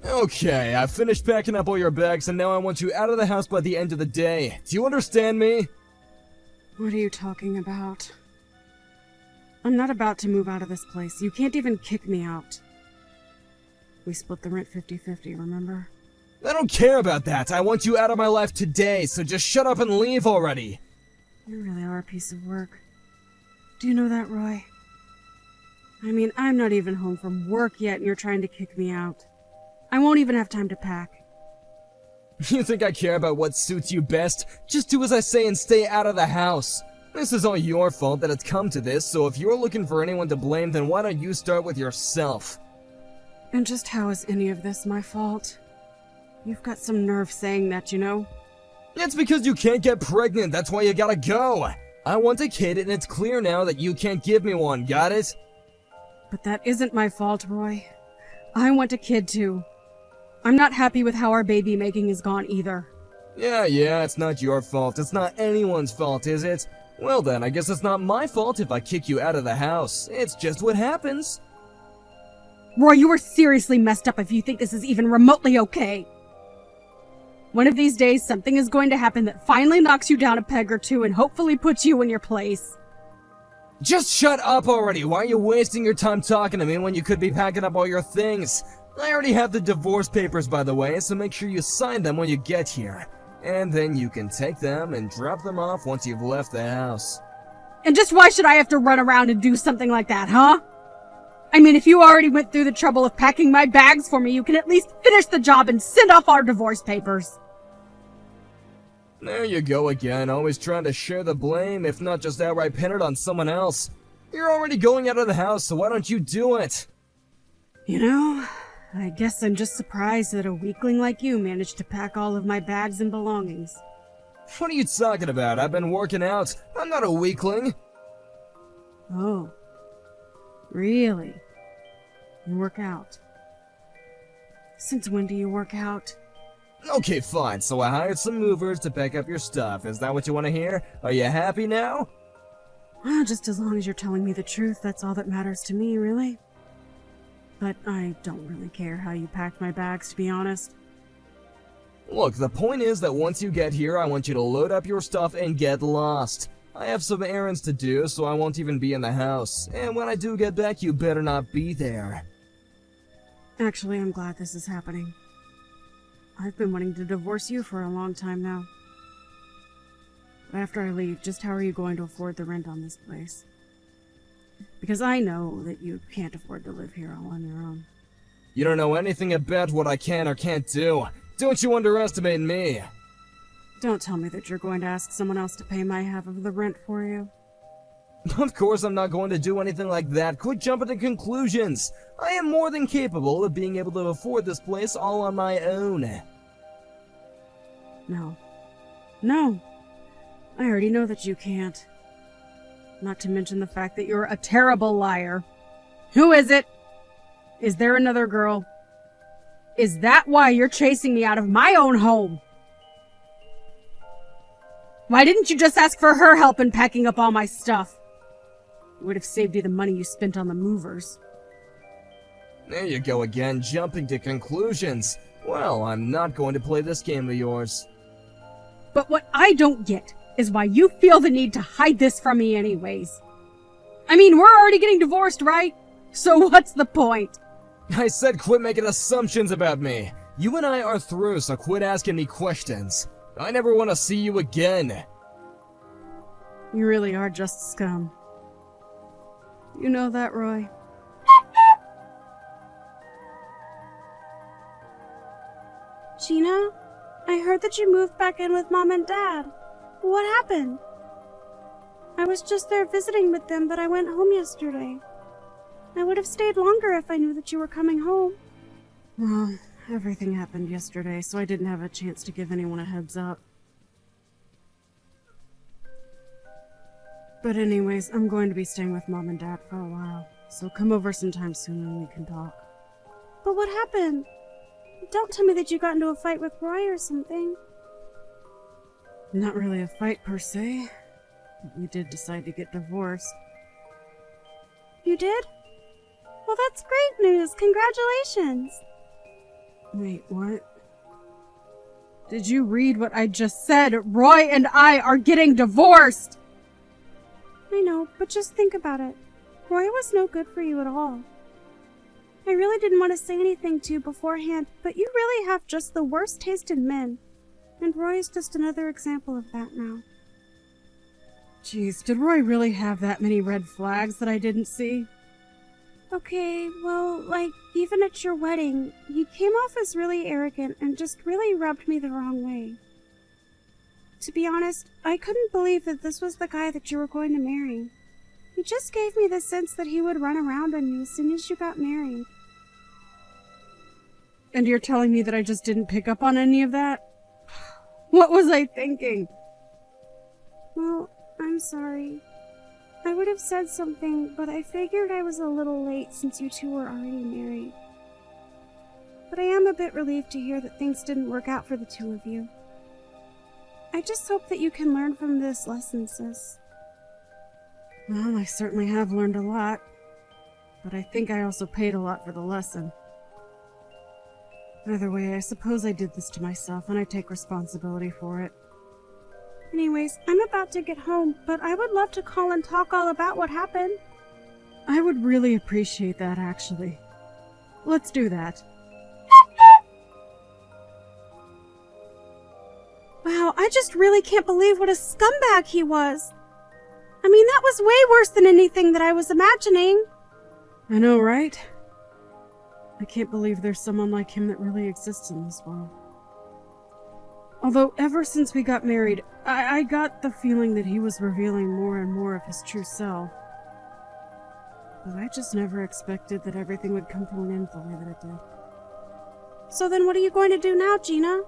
Okay, I've finished packing up all your bags and now I want you out of the house by the end of the day. Do you understand me? What are you talking about? I'm not about to move out of this place. You can't even kick me out. We split the rent 50-50, remember? I don't care about that. I want you out of my life today, so just shut up and leave already. You really are a piece of work. Do you know that, Roy? I mean, I'm not even home from work yet and you're trying to kick me out. I won't even have time to pack. You think I care about what suits you best? Just do as I say and stay out of the house. This is all your fault that it's come to this, so if you're looking for anyone to blame, then why don't you start with yourself? And just how is any of this my fault? You've got some nerve saying that, you know? It's because you can't get pregnant, that's why you gotta go. I want a kid and it's clear now that you can't give me one, got it? But that isn't my fault, Roy. I want a kid too. I'm not happy with how our baby making has gone either. Yeah, it's not your fault. It's not anyone's fault, is it? Well then, I guess it's not my fault if I kick you out of the house. It's just what happens. Roy, you are seriously messed up if you think this is even remotely okay. One of these days, something is going to happen that finally knocks you down a peg or two and hopefully puts you in your place. Just shut up already! Why are you wasting your time talking to me when you could be packing up all your things? I already have the divorce papers, by the way, so make sure you sign them when you get here. And then you can take them and drop them off once you've left the house. And just why should I have to run around and do something like that, huh? I mean, if you already went through the trouble of packing my bags for me, you can at least finish the job and send off our divorce papers. There you go again, always trying to share the blame, if not just outright pin it on someone else. You're already going out of the house, so why don't you do it? You know, I guess I'm just surprised that a weakling like you managed to pack all of my bags and belongings. What are you talking about? I've been working out. I'm not a weakling. Oh. Really? You work out? Since when do you work out? Okay, fine, so I hired some movers to pack up your stuff. Is that what you want to hear? Are you happy now? Well, just as long as you're telling me the truth, that's all that matters to me, really. But I don't really care how you packed my bags, to be honest. Look, the point is that once you get here, I want you to load up your stuff and get lost. I have some errands to do, so I won't even be in the house. And when I do get back, you better not be there. Actually, I'm glad this is happening. I've been wanting to divorce you for a long time now. But after I leave, just how are you going to afford the rent on this place? Because I know that you can't afford to live here all on your own. You don't know anything about what I can or can't do. Don't you underestimate me. Don't tell me that you're going to ask someone else to pay my half of the rent for you. Of course I'm not going to do anything like that. Quit jumping to conclusions. I am more than capable of being able to afford this place all on my own. No. I already know that you can't. Not to mention the fact that you're a terrible liar. Who is it? Is there another girl? Is that why you're chasing me out of my own home? Why didn't you just ask for her help in packing up all my stuff? It would have saved you the money you spent on the movers. There you go again, jumping to conclusions. Well, I'm not going to play this game of yours. But what I don't get is why you feel the need to hide this from me anyways. I mean, we're already getting divorced, right? So what's the point? I said quit making assumptions about me. You and I are through, so quit asking me questions. I never want to see you again. You really are just scum. You know that, Roy? Gina, I heard that you moved back in with Mom and Dad. What happened? I was just there visiting with them, but I went home yesterday. I would have stayed longer if I knew that you were coming home. Well, everything happened yesterday, so I didn't have a chance to give anyone a heads up. But anyways, I'm going to be staying with Mom and Dad for a while, so come over sometime soon and we can talk. But what happened? Don't tell me that you got into a fight with Roy or something. Not really a fight per se. We did decide to get divorced. You did? Well, that's great news. Congratulations. Wait, what? Did you read what I just said? Roy and I are getting divorced! I know, but just think about it. Roy was no good for you at all. I really didn't want to say anything to you beforehand, but you really have just the worst taste in men. And Roy is just another example of that now. Jeez, did Roy really have that many red flags that I didn't see? Okay, well, like, even at your wedding, he came off as really arrogant and just really rubbed me the wrong way. To be honest, I couldn't believe that this was the guy that you were going to marry. He just gave me the sense that he would run around on you as soon as you got married. And you're telling me that I just didn't pick up on any of that? What was I thinking? Well, I'm sorry. I would have said something, but I figured I was a little late since you two were already married. But I am a bit relieved to hear that things didn't work out for the two of you. I just hope that you can learn from this lesson, sis. Well, I certainly have learned a lot. But I think I also paid a lot for the lesson. Either way, I suppose I did this to myself, and I take responsibility for it. Anyways, I'm about to get home, but I would love to call and talk all about what happened. I would really appreciate that, actually. Let's do that. Wow, I just really can't believe what a scumbag he was. I mean, that was way worse than anything that I was imagining. I know, right? I can't believe there's someone like him that really exists in this world. Although, ever since we got married, I got the feeling that he was revealing more and more of his true self. But I just never expected that everything would come to an end the way that it did. So then what are you going to do now, Gina?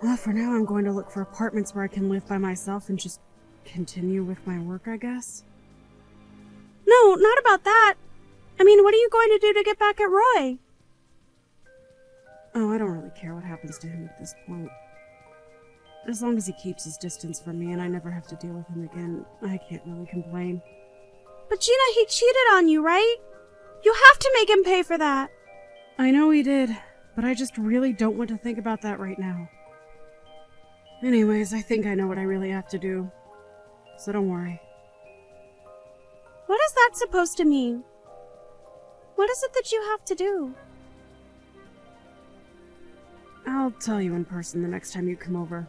Well, for now I'm going to look for apartments where I can live by myself and just continue with my work, I guess. No, not about that. I mean, what are you going to do to get back at Roy? Oh, I don't really care what happens to him at this point. As long as he keeps his distance from me and I never have to deal with him again, I can't really complain. But Gina, he cheated on you, right? You have to make him pay for that. I know he did, but I just really don't want to think about that right now. Anyways, I think I know what I really have to do. So don't worry. What is that supposed to mean? What is it that you have to do? I'll tell you in person the next time you come over.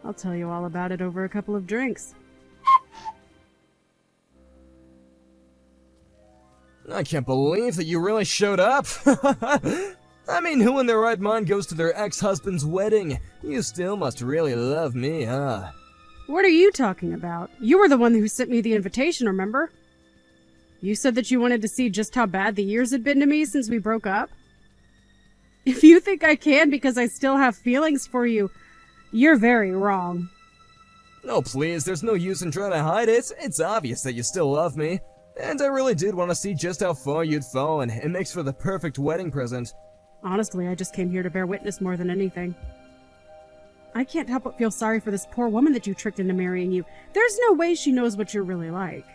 I'll tell you all about it over a couple of drinks. I can't believe that you really showed up. I mean, who in their right mind goes to their ex-husband's wedding? You still must really love me, huh? What are you talking about? You were the one who sent me the invitation, remember? You said that you wanted to see just how bad the years had been to me since we broke up? If you think I can because I still have feelings for you, you're very wrong. No, please, there's no use in trying to hide it. It's obvious that you still love me. And I really did want to see just how far you'd fallen. It makes for the perfect wedding present. Honestly, I just came here to bear witness more than anything. I can't help but feel sorry for this poor woman that you tricked into marrying you. There's no way she knows what you're really like.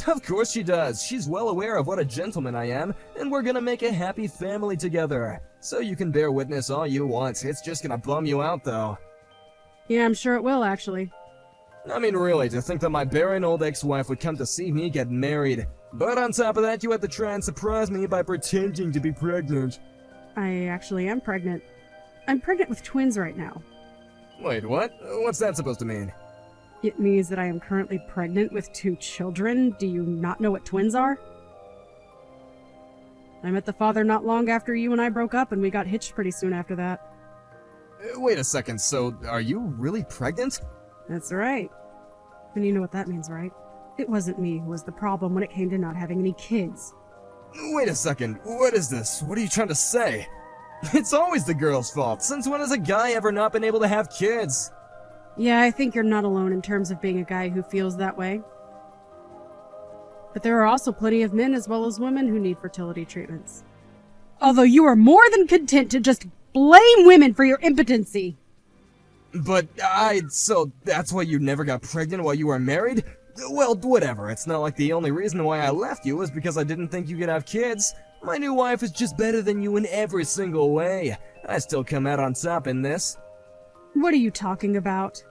Of course she does. She's well aware of what a gentleman I am, and we're gonna make a happy family together. So you can bear witness all you want. It's just gonna bum you out, though. Yeah, I'm sure it will, actually. I mean, really, to think that my barren old ex-wife would come to see me get married. But on top of that, you had to try and surprise me by pretending to be pregnant. I actually am pregnant. I'm pregnant with twins right now. Wait, what? What's that supposed to mean? It means that I am currently pregnant with 2 children. Do you not know what twins are? I met the father not long after you and I broke up, and we got hitched pretty soon after that. Wait a second, so are you really pregnant? That's right. And you know what that means, right? It wasn't me who was the problem when it came to not having any kids. Wait a second, what is this? What are you trying to say? It's always the girl's fault. Since when has a guy ever not been able to have kids? Yeah, I think you're not alone in terms of being a guy who feels that way. But there are also plenty of men as well as women who need fertility treatments. Although you are more than content to just blame women for your impotency. But so that's why you never got pregnant while you were married? Well, whatever. It's not like the only reason why I left you was because I didn't think you could have kids. My new wife is just better than you in every single way. I still come out on top in this. What are you talking about?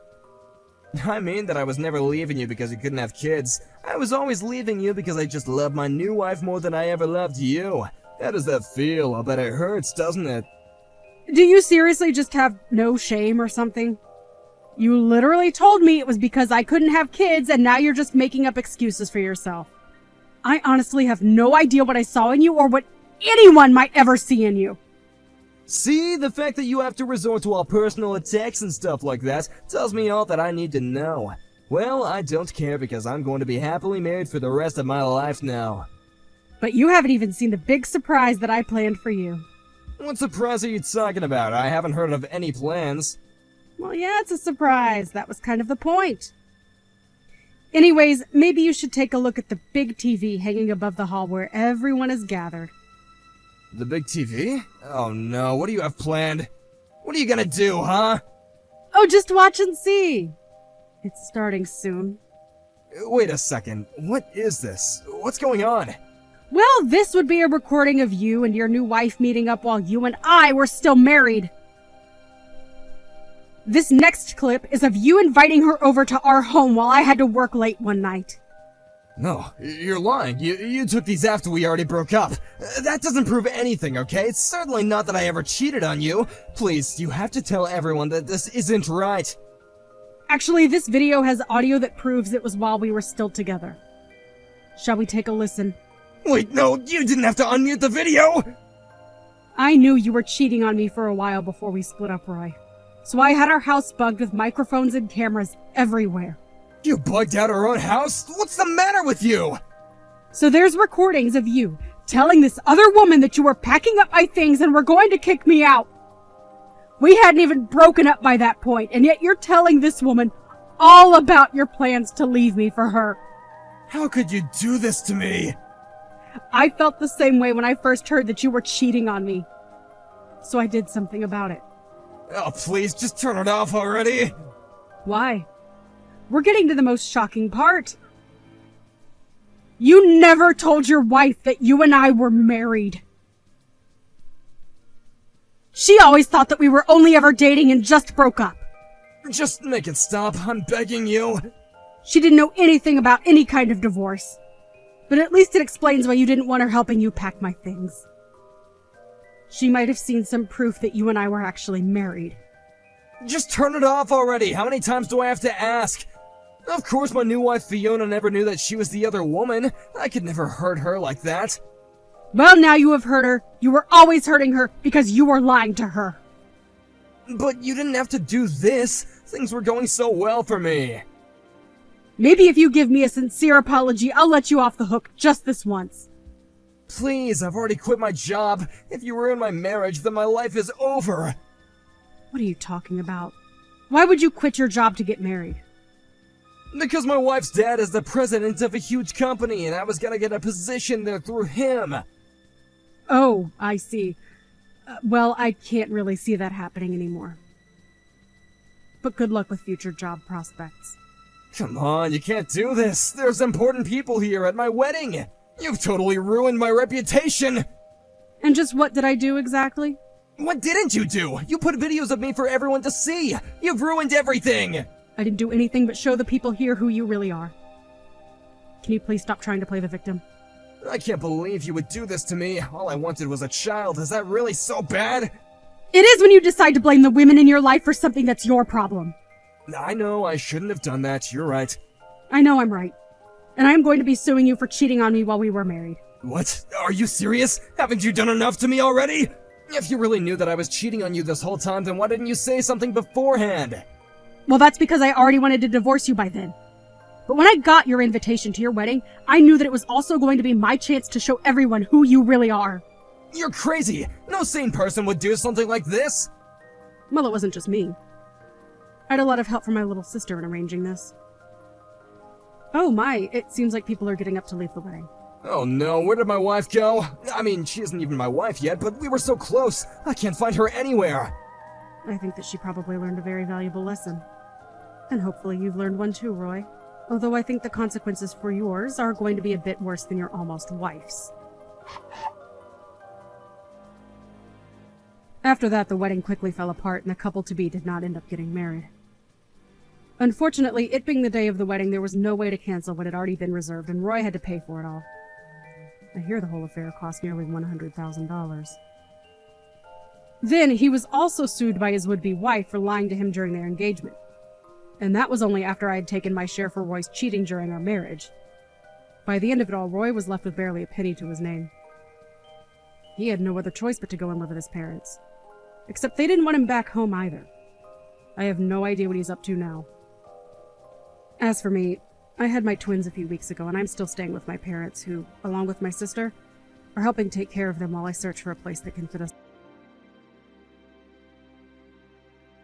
I mean that I was never leaving you because you couldn't have kids. I was always leaving you because I just love my new wife more than I ever loved you. How does that feel? I bet it hurts, doesn't it? Do you seriously just have no shame or something? You literally told me it was because I couldn't have kids, and now you're just making up excuses for yourself. I honestly have no idea what I saw in you or what anyone might ever see in you. See, the fact that you have to resort to all personal attacks and stuff like that tells me all that I need to know. Well, I don't care because I'm going to be happily married for the rest of my life now. But you haven't even seen the big surprise that I planned for you. What surprise are you talking about? I haven't heard of any plans. Well, yeah, it's a surprise. That was kind of the point. Anyways, maybe you should take a look at the big TV hanging above the hall where everyone is gathered. The big TV? Oh no, what do you have planned? What are you gonna do, huh? Oh, just watch and see. It's starting soon. Wait a second, what is this? What's going on? Well, this would be a recording of you and your new wife meeting up while you and I were still married. This next clip is of you inviting her over to our home while I had to work late one night. No, you're lying. You took these after we already broke up. That doesn't prove anything, okay? It's certainly not that I ever cheated on you. Please, you have to tell everyone that this isn't right. Actually, this video has audio that proves it was while we were still together. Shall we take a listen? Wait, no, you didn't have to unmute the video! I knew you were cheating on me for a while before we split up, Roy. So I had our house bugged with microphones and cameras everywhere. You bugged out our own house? What's the matter with you? So there's recordings of you telling this other woman that you were packing up my things and were going to kick me out. We hadn't even broken up by that point, and yet you're telling this woman all about your plans to leave me for her. How could you do this to me? I felt the same way when I first heard that you were cheating on me. So I did something about it. Oh, please, just turn it off already. Why? We're getting to the most shocking part. You never told your wife that you and I were married. She always thought that we were only ever dating and just broke up. Just make it stop, I'm begging you. She didn't know anything about any kind of divorce. But at least it explains why you didn't want her helping you pack my things. She might have seen some proof that you and I were actually married. Just turn it off already. How many times do I have to ask? Of course my new wife Fiona never knew that she was the other woman. I could never hurt her like that. Well, now you have hurt her. You were always hurting her because you were lying to her. But you didn't have to do this. Things were going so well for me. Maybe if you give me a sincere apology, I'll let you off the hook just this once. Please, I've already quit my job. If you ruin my marriage, then my life is over. What are you talking about? Why would you quit your job to get married? Because my wife's dad is the president of a huge company, and I was gonna get a position there through him. Oh, I see. Well, I can't really see that happening anymore. But good luck with future job prospects. Come on, you can't do this. There's important people here at my wedding. You've totally ruined my reputation. And just what did I do exactly? What didn't you do? You put videos of me for everyone to see. You've ruined everything. I didn't do anything but show the people here who you really are. Can you please stop trying to play the victim? I can't believe you would do this to me. All I wanted was a child. Is that really so bad? It is when you decide to blame the women in your life for something that's your problem. I know, I shouldn't have done that. You're right. I know I'm right. And I'm going to be suing you for cheating on me while we were married. What? Are you serious? Haven't you done enough to me already? If you really knew that I was cheating on you this whole time, then why didn't you say something beforehand? Well, that's because I already wanted to divorce you by then. But when I got your invitation to your wedding, I knew that it was also going to be my chance to show everyone who you really are. You're crazy! No sane person would do something like this! Well, it wasn't just me. I had a lot of help from my little sister in arranging this. Oh my, it seems like people are getting up to leave the wedding. Oh no, where did my wife go? I mean, she isn't even my wife yet, but we were so close. I can't find her anywhere. I think that she probably learned a very valuable lesson. And hopefully you've learned one too, Roy. Although I think the consequences for yours are going to be a bit worse than your almost wife's. After that, the wedding quickly fell apart, and the couple-to-be did not end up getting married. Unfortunately, it being the day of the wedding, there was no way to cancel what had already been reserved, and Roy had to pay for it all. I hear the whole affair cost nearly $100,000. Then, he was also sued by his would-be wife for lying to him during their engagement. And that was only after I had taken my share for Roy's cheating during our marriage. By the end of it all, Roy was left with barely a penny to his name. He had no other choice but to go and live with his parents. Except they didn't want him back home either. I have no idea what he's up to now. As for me, I had my twins a few weeks ago, and I'm still staying with my parents, who, along with my sister, are helping take care of them while I search for a place that can fit us.